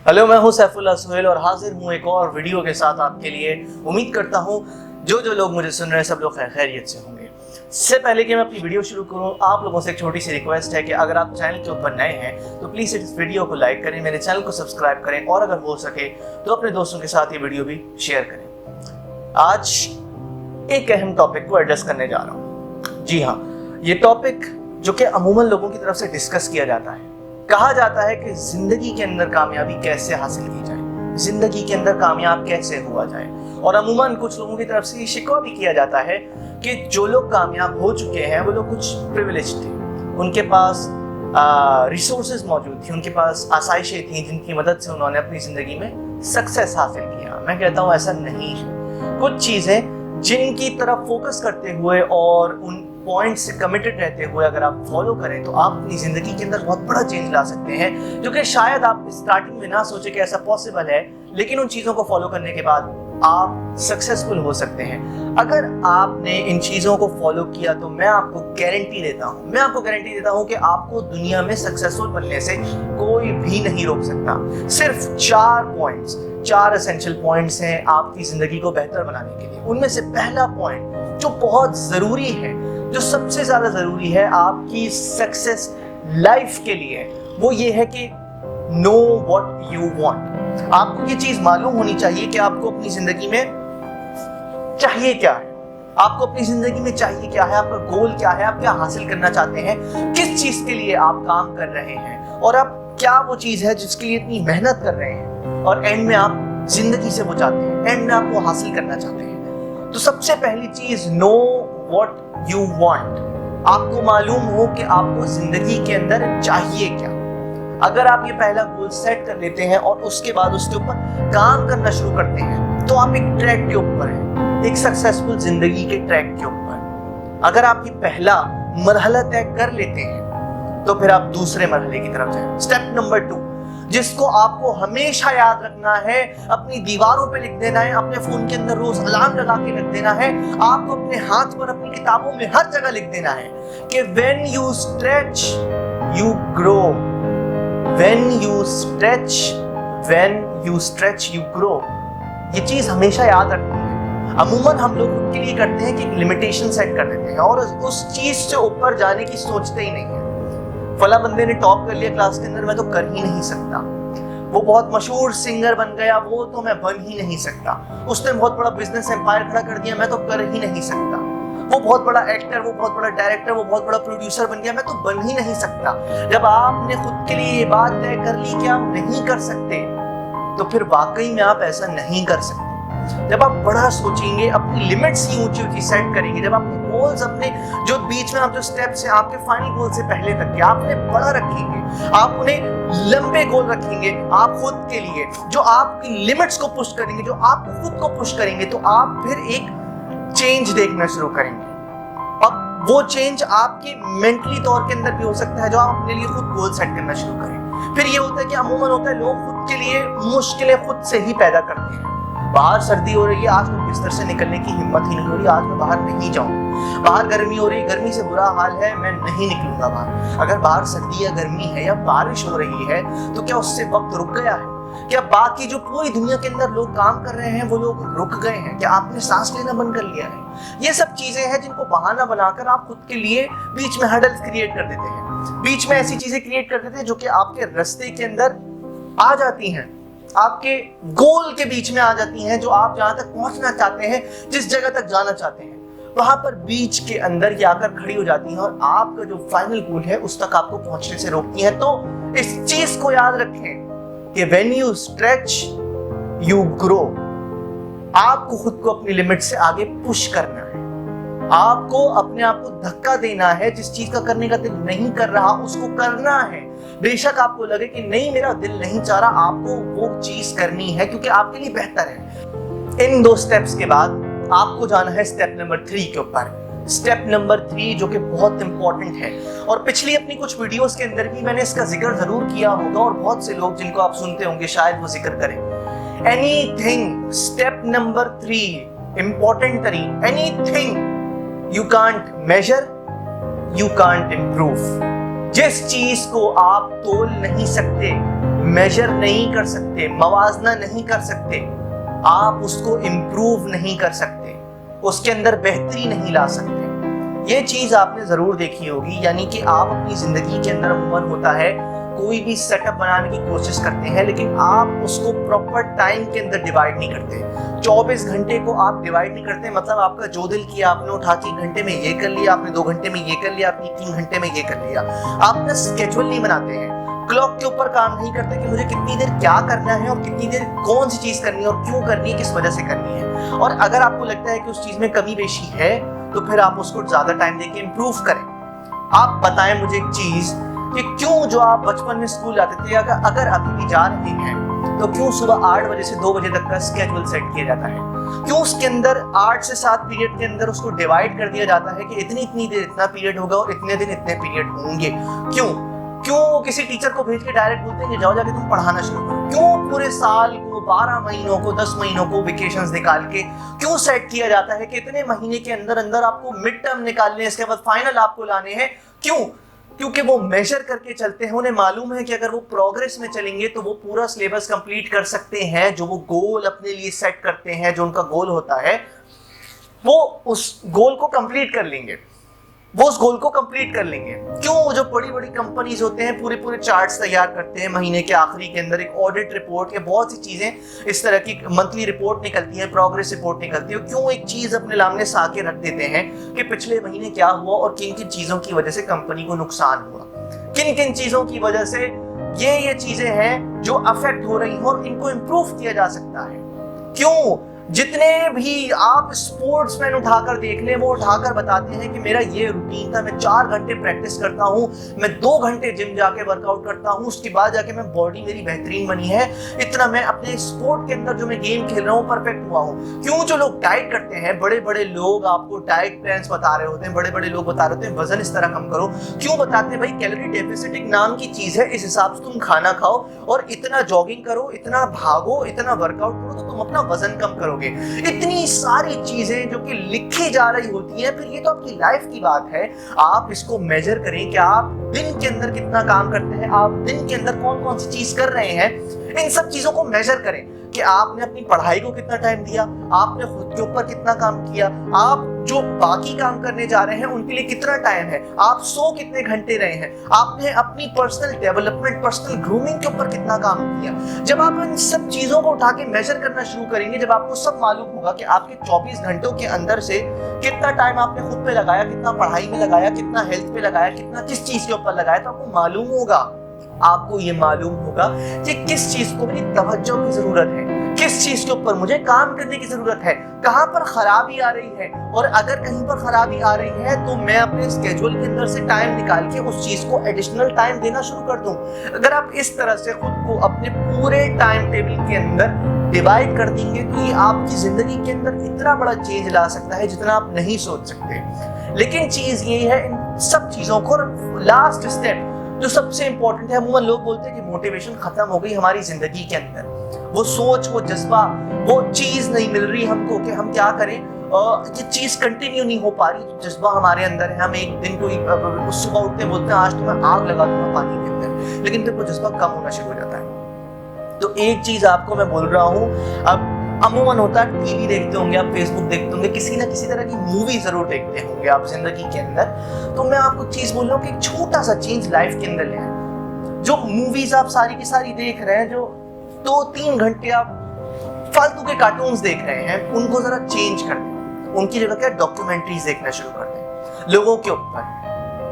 Hello, मैं हूं सैफुल्लाह सुहेल और हाजिर हूं एक और वीडियो के साथ आपके लिए। उम्मीद करता हूं जो लोग मुझे सुन रहे हैं सब लोग खैरियत से होंगे। इससे पहले कि मैं अपनी वीडियो शुरू करूं, आप लोगों से एक छोटी सी रिक्वेस्ट है कि अगर आप चैनल के ऊपर नए हैं तो प्लीज़ इस वीडियो को लाइक करें, मेरे चैनल को सब्सक्राइब करें और अगर हो सके तो अपने दोस्तों के साथ ये वीडियो भी शेयर करें। आज एक अहम टॉपिक को एड्रेस करने जा रहा हूँ। जी हाँ, ये टॉपिक जो कि अमूमन लोगों की तरफ से डिस्कस किया जाता है। कहा जाता है कि जिंदगी के अंदर कामयाबी कैसे हासिल की जाए, जिंदगी के अंदर कामयाब कैसे हुआ जाए। और अमूमन कुछ लोगों की तरफ से ये शिकवा भी किया जाता है कि जो लोग कामयाब हो चुके हैं वो लोग कुछ प्रिविलेज थे, उनके पास रिसोर्सेज मौजूद थी, उनके पास आसाइशें थी जिनकी मदद से उन्होंने अपनी जिंदगी में सक्सेस हासिल किया। मैं कहता हूँ ऐसा नहीं है। कुछ चीजें जिनकी तरफ फोकस करते हुए और उन पॉइंट से कमिटेड रहते हुए अगर आप फॉलो करें तो आप अपनी जिंदगी के अंदर बहुत बड़ा चेंज ला सकते हैं, जो कि शायद आप स्टार्टिंग में ना सोचे कि ऐसा पॉसिबल है, लेकिन उन चीजों को फॉलो करने के बाद आप सक्सेसफुल हो सकते हैं। अगर आपने इन चीजों को फॉलो किया तो मैं आपको गारंटी देता हूं कि आपको दुनिया में सक्सेसफुल बनने से कोई भी नहीं रोक सकता। सिर्फ 4 एसेंशियल पॉइंट्स हैं आपकी जिंदगी को बेहतर बनाने के लिए। उनमें से पहला पॉइंट जो बहुत जरूरी है, जो सबसे ज्यादा जरूरी है आपकी सक्सेस लाइफ के लिए, वो ये है कि नो व्हाट यू वांट। आपको ये चीज मालूम होनी चाहिए कि आपको अपनी जिंदगी में चाहिए क्या है, आपको अपनी जिंदगी में चाहिए क्या है, आपका गोल क्या है, आप क्या हासिल करना चाहते हैं, किस चीज के लिए आप काम कर रहे हैं और आप क्या वो चीज है जिसके लिए इतनी मेहनत कर रहे हैं और एंड में आप जिंदगी से वो चाहते हैं, एंड में आप वो हासिल करना चाहते हैं। तो सबसे पहली चीज, नो व्हाट यू वांट। आपको मालूम हो कि आपको जिंदगी के अंदर चाहिए क्या। अगर आप ये पहला गोल सेट कर लेते हैं और उसके बाद उसके ऊपर काम करना शुरू करते हैं तो आप एक ट्रैक के ऊपर हैं, एक सक्सेसफुल जिंदगी के ट्रैक के ऊपर। अगर आप ये पहला मरहला तय कर लेते हैं तो फिर आप दूसरे मरहले की तरफ जाएं। स्टेप नंबर 2, जिसको आपको हमेशा याद रखना है, अपनी दीवारों पे लिख देना है, अपने फोन के अंदर रोज अलार्म लगा के रख देना है, आपको अपने हाथ पर, अपनी किताबों में हर जगह लिख देना है कि when you stretch you grow, when you stretch you grow। ये चीज हमेशा याद रखनी है। अमूमन हम लोग खुद के लिए करते हैं कि लिमिटेशन सेट कर देते हैं और उस चीज से ऊपर जाने की सोचते ही नहीं है। फला बंदे ने टॉप कर लिया क्लास के अंदर, मैं तो कर ही नहीं सकता। वो बहुत मशहूर सिंगर बन गया, वो तो मैं बन ही नहीं सकता। उसने बहुत बड़ा बिजनेस एम्पायर खड़ा कर दिया, मैं तो कर ही नहीं सकता। वो बहुत बड़ा एक्टर, वो बहुत बड़ा डायरेक्टर, वो बहुत बड़ा प्रोड्यूसर बन गया, मैं तो बन ही नहीं सकता। जब आपने खुद के लिए ये बात तय कर ली कि आप नहीं कर सकते, तो फिर वाकई में आप ऐसा नहीं कर सकते। जब आप बड़ा सोचेंगे, अपनी लिमिट्स ही ऊंची ऊंची सेट करेंगे, जब अपने गोल्स, अपने जो बीच में आप जो स्टेप्स हैं आपके फाइनल गोल से पहले तक के आपने बड़ा रखेंगे, आप उन्हें लंबे गोल रखेंगे आप खुद के लिए, जो आपकी लिमिट्स को पुश करेंगे, जो आप खुद को पुश करेंगे, तो आप फिर एक चेंज देखना शुरू करेंगे। अब वो चेंज आपके मेंटली तौर के अंदर भी हो सकता है, जो आप अपने लिए खुद गोल सेट करना शुरू करें। फिर ये होता है कि अमूमन होता है लोग खुद के लिए मुश्किलें खुद से ही पैदा करते हैं। बाहर सर्दी हो रही है, आज तो बिस्तर से निकलने की हिम्मत ही नहीं हो रही, आज मैं बाहर नहीं जाऊं। बाहर गर्मी हो रही है, गर्मी से बुरा हाल है, मैं नहीं निकलूंगा बाहर। अगर बाहर सर्दी या गर्मी है या बारिश हो रही है तो क्या उससे वक्त रुक गया है? क्या बाकी जो पूरी दुनिया के अंदर लोग काम कर रहे हैं वो लोग रुक गए हैं? क्या आपने सांस लेना बंद कर लिया है? ये सब चीजें हैं जिनको बहाना बनाकर आप खुद के लिए बीच में हर्डल्स क्रिएट कर देते हैं, बीच में ऐसी चीजें क्रिएट कर देते हैं जो कि आपके रास्ते के अंदर आ जाती हैं, आपके गोल के बीच में आ जाती हैं, जो आप जहां तक पहुंचना चाहते हैं, जिस जगह तक जाना चाहते हैं, वहां पर बीच के अंदर ये आकर खड़ी हो जाती हैं और आपका जो फाइनल गोल है उस तक आपको पहुंचने से रोकती हैं। तो इस चीज को याद रखें कि when you stretch you grow। आपको खुद को अपनी लिमिट से आगे पुश करना है, आपको अपने आप को धक्का देना है। जिस चीज का करने का दिल नहीं कर रहा उसको करना है। बेशक आपको लगे कि नहीं मेरा दिल नहीं चाह रहा, आपको वो चीज करनी है क्योंकि आपके लिए बेहतर है। इन 2 स्टेप्स के बाद आपको जाना है स्टेप नंबर 3 के ऊपर। स्टेप नंबर 3 जो कि बहुत इंपॉर्टेंट है और पिछली अपनी कुछ वीडियोस के अंदर भी मैंने इसका जिक्र जरूर किया होगा और बहुत से लोग जिनको आप सुनते होंगे शायद वो जिक्र करें। एनीथिंग, स्टेप नंबर 3 इंपॉर्टेंट तरीन, anything you can't measure, you can't improve. जिस चीज को आप तोल नहीं सकते, मेजर नहीं कर सकते, मवाजना नहीं कर सकते, आप उसको इम्प्रूव नहीं कर सकते, उसके अंदर बेहतरी नहीं ला सकते। ये चीज आपने जरूर देखी होगी, यानी कि आप अपनी जिंदगी के अंदर अमूमन होता है कोई भी सेटअप बनाने की कोशिश करते हैं, लेकिन आप उसको प्रॉपर टाइम के अंदर डिवाइड नहीं करते। 24 घंटे को आप डिवाइड नहीं करते, मतलब आपका जो दिल किया आपने उठा के 1 घंटे में ये कर लिया, आपने 2 घंटे में ये कर लिया, आपने 3 घंटे में ये कर लिया। आप ना स्केड्यूल नहीं बनाते हैं, क्लॉक के ऊपर काम नहीं करते कि मुझे कितनी देर क्या करना है और कितनी देर कौन सी चीज करनी है और क्यों करनी है, किस वजह से करनी है। और अगर आपको लगता है कि उस चीज में कमी बेशी है तो फिर आप उसको ज्यादा टाइम देके इम्प्रूव करें। आप बताएं मुझे एक चीज कि क्यों जो आप बचपन में स्कूल जाते थे, अगर अभी भी जा रहे हैं, तो क्यों सुबह 8 बजे से 2 बजे तक का स्केड्यूल सेट किया जाता है? क्यों उसके अंदर 8 से 7 पीरियड के अंदर उसको डिवाइड कर दिया जाता है कि इतनी देर इतना पीरियड होगा और इतने दिन इतने पीरियड होंगे? क्यों किसी टीचर को भेज के डायरेक्ट बोलते हैं जाओ जाके तुम पढ़ाना शुरू करो? क्यों पूरे साल को 12 महीनों को 10 महीनों को वेकेशंस निकाल के क्यों सेट किया जाता है कि इतने महीने के अंदर अंदर आपको मिड टर्म निकालने, इसके बाद फाइनल आपको लाने हैं? क्यों? क्योंकि वो मेजर करके चलते हैं, उन्हें मालूम है कि अगर वो प्रोग्रेस में चलेंगे तो वो पूरा सिलेबस कंप्लीट कर सकते हैं। जो वो गोल अपने लिए सेट करते हैं, जो उनका गोल होता है, वो उस गोल को कंप्लीट कर लेंगे, वो उस गोल को कंप्लीट कर लेंगे। क्यों जो बड़ी बड़ी कंपनीज होते हैं पूरे चार्ट्स तैयार करते हैं, महीने के आखिरी के अंदर एक ऑडिट रिपोर्ट या बहुत सी चीजें इस तरह की मंथली रिपोर्ट निकलती है, प्रोग्रेस रिपोर्ट निकलती है। क्यों एक चीज अपने सामने साके रख देते हैं कि पिछले महीने क्या हुआ और किन किन चीजों की वजह से कंपनी को नुकसान हुआ, किन किन चीजों की वजह से ये चीजें हैं जो अफेक्ट हो रही हो और इनको इंप्रूव किया जा सकता है। क्यों जितने भी आप स्पोर्ट्समैन उठाकर देख लें, वो उठाकर बताते हैं कि मेरा ये रूटीन था, मैं 4 घंटे प्रैक्टिस करता हूँ, मैं 2 घंटे जिम जाके वर्कआउट करता हूँ, उसके बाद जाके मैं बॉडी मेरी बेहतरीन बनी है, इतना मैं अपने स्पोर्ट के अंदर जो मैं गेम खेल रहा हूँ परफेक्ट हुआ हूँ। क्यों जो लोग डाइट करते हैं, बड़े बड़े लोग आपको डाइट प्लान्स बता रहे होते हैं, बड़े बड़े लोग बता रहे होते हैं वजन इस तरह कम करो, क्यों बताते हैं भाई कैलोरी डेफिसिट एक नाम की चीज है, इस हिसाब से तुम खाना खाओ और इतना जॉगिंग करो, इतना भागो, इतना वर्कआउट करो तो तुम अपना वजन कम करोगे। इतनी सारी चीजें जो कि लिखी जा रही होती हैं। फिर ये तो आपकी लाइफ की बात है, आप इसको मेजर करें कि आप दिन के अंदर कितना काम करते हैं, आप दिन के अंदर कौन कौन सी चीज कर रहे हैं। इन सब चीजों को मेजर करें कि आपने अपनी पढ़ाई को कितना टाइम दिया, आपने खुद के ऊपर कितना काम किया, आप जो बाकी काम करने जा रहे हैं उनके लिए कितना टाइम है, आप सो कितने घंटे रहे हैं, आपने अपनी पर्सनल डेवलपमेंट, पर्सनल ग्रूमिंग के ऊपर कितना काम किया। जब आप इन सब चीजों को उठा के मेजर करना शुरू करेंगे, जब आपको सब मालूम होगा कि आपके 24 घंटों के अंदर से कितना टाइम आपने खुद पे लगाया, कितना पढ़ाई में लगाया, कितना हेल्थ पे लगाया, कितना किस चीज के ऊपर लगाया, तो आपको मालूम होगा, आपको ये मालूम होगा कि किस चीज को मेरी तवज्जो की जरूरत है, किस चीज के ऊपर मुझे काम करने की जरूरत है, कहां पर खराबी आ रही है। और अगर कहीं पर खराबी आ रही है तो मैं अपने स्केड्यूल के अंदर से टाइम निकाल के उस चीज को एडिशनल टाइम देना शुरू कर दूं। अगर आप इस तरह से खुद को अपने पूरे टाइम टेबल के अंदर डिवाइड कर देंगे तो ये आपकी जिंदगी के अंदर इतना बड़ा चेंज ला सकता है जितना आप नहीं सोच सकते। लेकिन चीज ये है, इन सब चीजों को लास्ट स्टेप जो सबसे इंपॉर्टेंट है, अमूमन लोग बोलते हैं कि मोटिवेशन खत्म हो गई हमारी जिंदगी के अंदर, वो सोच, वो जज्बा, वो चीज नहीं मिल रही हमको कि हम क्या करें, ये चीज कंटिन्यू नहीं हो पा रही, तो जज्बा हमारे अंदर है। हम एक दिन को सुबह उठते बोलते हैं आज तो मैं आग लगा दूंगा पानी के अंदर, लेकिन फिर वो जज्बा कम होना शुरू हो जाता है। तो एक चीज आपको मैं बोल रहा हूँ, अब अमूमन होता है टीवी देखते होंगे आप, फेसबुक देखते होंगे, किसी ना किसी तरह की मूवी जरूर देखते होंगे आप जिंदगी के अंदर। तो मैं आपको चीज बोल रहा हूँ कि एक छोटा सा चेंज लाइफ के अंदर ले आए। जो मूवीज आप सारी की सारी देख रहे हैं, जो 2-3 घंटे आप फालतू के कार्टून्स देख रहे हैं, उनको जरा चेंज कर दें, उनकी जगह क्या डॉक्यूमेंट्रीज देखना शुरू कर दें लोगों के ऊपर,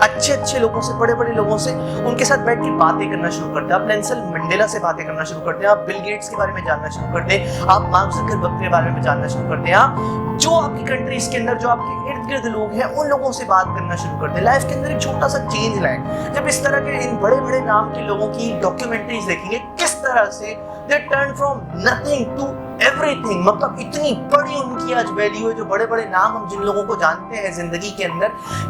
अच्छे लोगों से, बड़े लोगों से, उनके साथ बैठ के बातें करना शुरू करते हैं। आप नेल्सन मंडेला से बातें करना शुरू करते हैं, आप बिल गेट्स के बारे में जानना शुरू करते हैं, आप मार्क ज़करबर्ग के बारे में जानना शुरू करते हैं, आप जो आपकी कंट्रीज के अंदर जो आपके इर्द गिर्द लोग हैं उन लोगों से बात करना शुरू करते हैं। लाइफ के अंदर एक छोटा सा चेंज लाएं। जब इस तरह के इन बड़े नाम के लोगों की डॉक्यूमेंट्रीज देखेंगे, किस तरह से they turn from nothing to everything, मतलब इतनी बड़ी उनकी आज वैल्यू है। जो बड़े नाम हम जिन लोगों को जानते हैं जिंदगी के अंदर,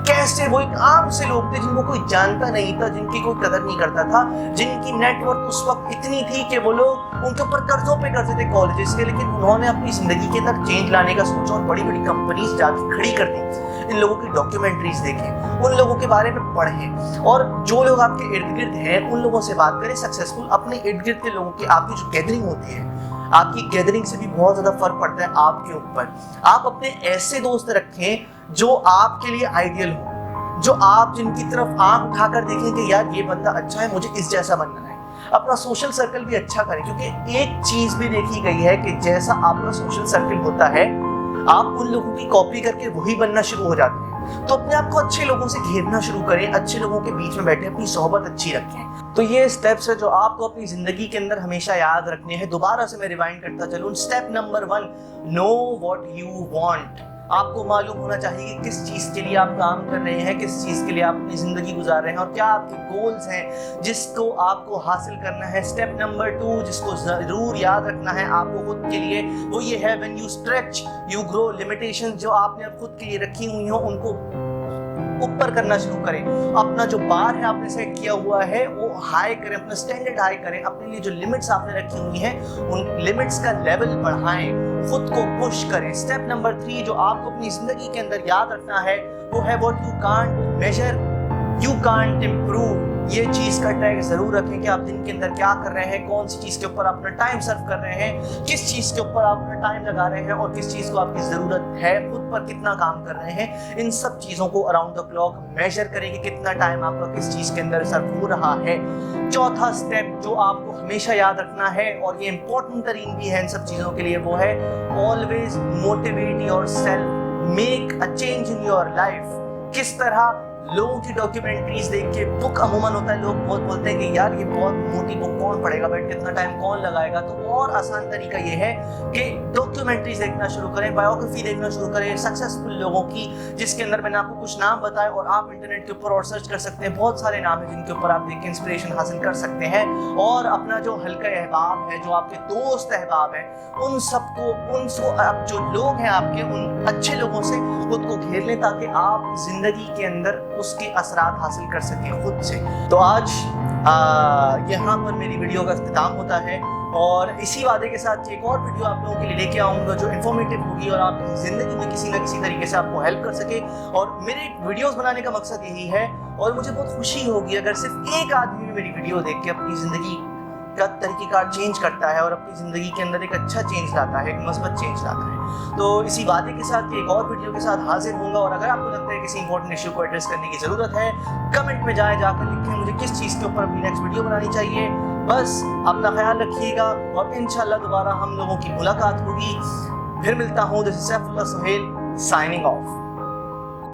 कैसे वो एक आम से लोग थे जिनको कोई जानता नहीं था, जिनकी कोई कदर नहीं करता था, जिनकी नेटवर्क उस वक्त इतनी थी कि वो लोग उनके ऊपर कर्जों पे कर्जे थे कॉलेजेस के, लेकिन उन्होंने अपनी जिंदगी के अंदर चेंज लाने का सोचा और बड़ी कंपनीज जाके खड़ी कर दी। इन लोगों की डॉक्यूमेंट्रीज देखें, उन लोगों के बारे में पढ़ें, और जो लोग आपके इर्द गिर्द हैं उन लोगों से बात करें सक्सेसफुल। अपने इर्द गिर्द के लोगों की आपकी जो गैदरिंग होती है, आपकी गैदरिंग से भी बहुत ज्यादा फर्क पड़ता है आपके ऊपर। आप अपने ऐसे दोस्त रखें जो आपके लिए आइडियल हो, जो आप जिनकी तरफ आंख उठाकर देखें कि यार ये बंदा अच्छा है, मुझे इस जैसा बनना है। अपना सोशल सर्कल भी अच्छा करें, क्योंकि एक चीज भी देखी गई है कि जैसा आपका सोशल सर्कल होता है आप उन लोगों की कॉपी करके वही बनना शुरू हो जाते हैं। तो अपने आप को अच्छे लोगों से घेरना शुरू करें, अच्छे लोगों के बीच में बैठे अपनी सोहबत अच्छी रखें। तो ये स्टेप्स है जो आपको अपनी जिंदगी के अंदर हमेशा याद रखने हैं। दोबारा से मैं रिवाइंड करता चलूं। Step number 1, know what you want. आपको मालूम होना चाहिए कि किस चीज के लिए आप काम कर रहे हैं, किस चीज के लिए आप अपनी जिंदगी गुजार रहे हैं, और क्या आपके गोल्स हैं जिसको आपको हासिल करना है। स्टेप नंबर 2 जिसको जरूर याद रखना है आपको खुद के लिए, वो ये है, when you stretch you grow. Limitation जो आपने अब खुद के लिए रखी हुई हो उनको ऊपर करना शुरू करें। अपना जो बार है आपने सेट किया हुआ है वो हाई करें, अपना स्टैंडर्ड हाई करें। अपने लिए जो लिमिट्स आपने रखी हुई हैं उन लिमिट्स का लेवल बढ़ाएं, खुद को पुश करें। स्टेप नंबर 3 जो आपको अपनी जिंदगी के अंदर याद रखना है वो है, what you can't measure you can't improve. ये चीज का टैग जरूर रखें कि आप दिन के अंदर क्या कर रहे हैं, कौन सी चीज के ऊपर अपना टाइम सर्व कर रहे हैं, किस चीज के ऊपर आप अपना टाइम लगा रहे हैं, और किस चीज को आपकी जरूरत है, खुद पर कितना काम कर रहे हैं। इन सब चीजों को अराउंड द क्लॉक मेजर करें कि कितना टाइम आपका किस चीज के अंदर सर्व हो रहा है। चौथा स्टेप जो आपको हमेशा याद रखना है, और ये इंपॉर्टेंट तरीन भी है इन सब चीजों के लिए, वो है always motivate yourself, make a change in your life. किस तरह? लोगों की डॉक्यूमेंट्रीज देख के, बुक अमूमन होता है, लोग बहुत बोलते हैं कि यार ये बहुत मोटी बुक कौन पढ़ेगा, बैठ के इतना टाइम कौन लगाएगा। तो और आसान तरीका ये है कि डॉक्यूमेंट्रीज देखना शुरू करें, बायोग्राफी देखना शुरू करें सक्सेसफुल लोगों की, जिसके अंदर मैंने आपको कुछ नाम बताए और आप इंटरनेट के ऊपर और सर्च कर सकते हैं। बहुत सारे नाम हैं जिनके ऊपर आप देख के इंस्पिरेशन हासिल कर सकते हैं। और अपना जो हल्का अहबाब है, जो आपके दोस्त अहबाब हैं, उन सबको आप जो लोग हैं आपके, उन अच्छे लोगों से खुद को घेर लें ताकि आप जिंदगी के अंदर उसके असरात हासिल कर सकें खुद से। तो आज यहाँ पर मेरी वीडियो का इख्तिताम होता है, और इसी वादे के साथ एक और वीडियो आप लोगों के लिए लेके आऊँगा जो इन्फॉर्मेटिव होगी और आपकी ज़िंदगी में किसी न किसी तरीके से आपको हेल्प कर सके। और मेरे वीडियोस बनाने का मकसद यही है, और मुझे बहुत खुशी होगी अगर सिर्फ एक आदमी भी मेरी वीडियो देख के अपनी ज़िंदगी का तरीक़ेकार चेंज करता है और अपनी ज़िंदगी के अंदर एक अच्छा चेंज लाता है, एक मस्बत चेंज लाता है। तो इसी वादे के साथ एक और वीडियो के साथ हाजिर होऊंगा। और अगर आपको लगता है किसी इंपॉर्टेंट इशू को एड्रेस करने की ज़रूरत है, कमेंट में जाकर लिखें मुझे किस चीज़ के ऊपर अपनी नेक्स्ट वीडियो बनानी चाहिए। बस अपना ख्याल रखिएगा, और इंशाल्लाह दोबारा हम लोगों की मुलाकात होगी। फिर मिलता हूँ। This is Saifullah Suhel signing of.